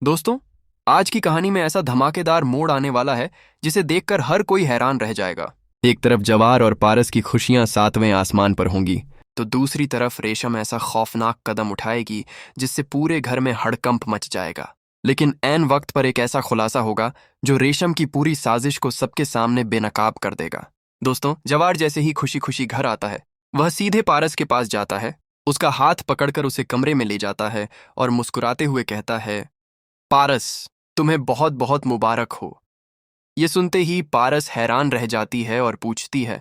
दोस्तों, आज की कहानी में ऐसा धमाकेदार मोड़ आने वाला है जिसे देखकर हर कोई हैरान रह जाएगा। एक तरफ जवार और पारस की खुशियां सातवें आसमान पर होंगी, तो दूसरी तरफ रेशम ऐसा खौफनाक कदम उठाएगी जिससे पूरे घर में हड़कंप मच जाएगा। लेकिन ऐन वक्त पर एक ऐसा खुलासा होगा जो रेशम की पूरी साजिश को सबके सामने बेनकाब कर देगा। दोस्तों, जवार जैसे ही खुशी खुशी घर आता है, वह सीधे पारस के पास जाता है, उसका हाथ पकड़कर उसे कमरे में ले जाता है और मुस्कुराते हुए कहता है, पारस, तुम्हें बहुत बहुत मुबारक हो। ये सुनते ही पारस हैरान रह जाती है और पूछती है,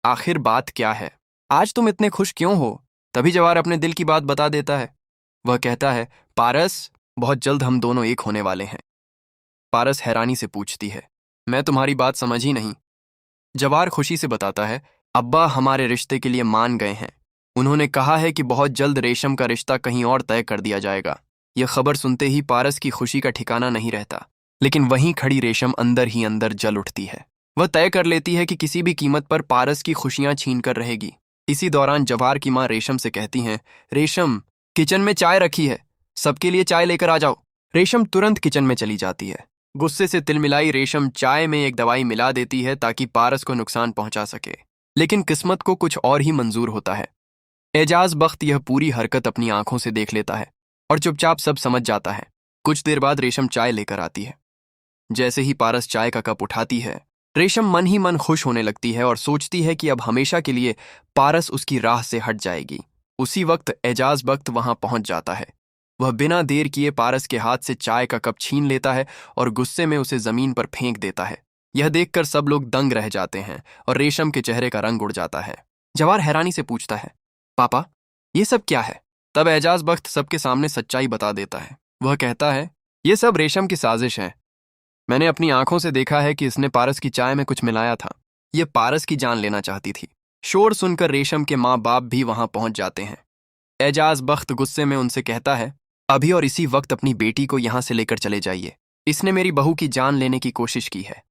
आखिर बात क्या है? आज तुम इतने खुश क्यों हो? तभी जवार अपने दिल की बात बता देता है। वह कहता है, पारस, बहुत जल्द हम दोनों एक होने वाले हैं। पारस हैरानी से पूछती है, मैं तुम्हारी बात समझ ही नहीं। जवार खुशी से बताता है, अब्बा हमारे रिश्ते के लिए मान गए हैं। उन्होंने कहा है कि बहुत जल्द रेशम का रिश्ता कहीं और तय कर दिया जाएगा। यह खबर सुनते ही पारस की खुशी का ठिकाना नहीं रहता, लेकिन वहीं खड़ी रेशम अंदर ही अंदर जल उठती है। वह तय कर लेती है कि किसी भी कीमत पर पारस की खुशियां छीन कर रहेगी। इसी दौरान जवार की माँ रेशम से कहती हैं, रेशम, किचन में चाय रखी है, सबके लिए चाय लेकर आ जाओ। रेशम तुरंत किचन में चली जाती है। गुस्से से तिलमिलाई रेशम चाय में एक दवाई मिला देती है ताकि पारस को नुकसान पहुंचा सके। लेकिन किस्मत को कुछ और ही मंजूर होता है। एजाज बख्त यह पूरी हरकत अपनी आंखों से देख लेता है और चुपचाप सब समझ जाता है। कुछ देर बाद रेशम चाय लेकर आती है। जैसे ही पारस चाय का कप उठाती है, रेशम मन ही मन खुश होने लगती है और सोचती है कि अब हमेशा के लिए पारस उसकी राह से हट जाएगी। उसी वक्त एजाज बख्त वहां पहुंच जाता है। वह बिना देर किए पारस के हाथ से चाय का कप छीन लेता है और गुस्से में उसे जमीन पर फेंक देता है। यह देखकर सब लोग दंग रह जाते हैं और रेशम के चेहरे का रंग उड़ जाता है। जवार हैरानी से पूछता है, पापा, ये सब क्या है? तब एजाज बख्त सबके सामने सच्चाई बता देता है। वह कहता है, ये सब रेशम की साजिश है। मैंने अपनी आंखों से देखा है कि इसने पारस की चाय में कुछ मिलाया था। ये पारस की जान लेना चाहती थी। शोर सुनकर रेशम के माँ बाप भी वहां पहुंच जाते हैं। एजाज बख्त गुस्से में उनसे कहता है, अभी और इसी वक्त अपनी बेटी को यहां से लेकर चले जाइए। इसने मेरी बहू की जान लेने की कोशिश की है।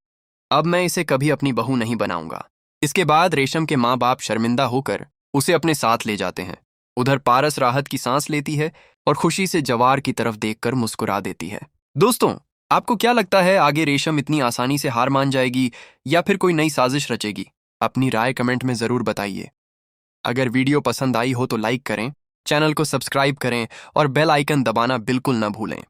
अब मैं इसे कभी अपनी बहू नहीं बनाऊंगा। इसके बाद रेशम के माँ बाप शर्मिंदा होकर उसे अपने साथ ले जाते हैं। उधर पारस राहत की सांस लेती है और खुशी से जवार की तरफ देखकर मुस्कुरा देती है। दोस्तों, आपको क्या लगता है, आगे रेशम इतनी आसानी से हार मान जाएगी या फिर कोई नई साजिश रचेगी? अपनी राय कमेंट में जरूर बताइए। अगर वीडियो पसंद आई हो तो लाइक करें, चैनल को सब्सक्राइब करें और बेल आइकन दबाना बिल्कुल न भूलें।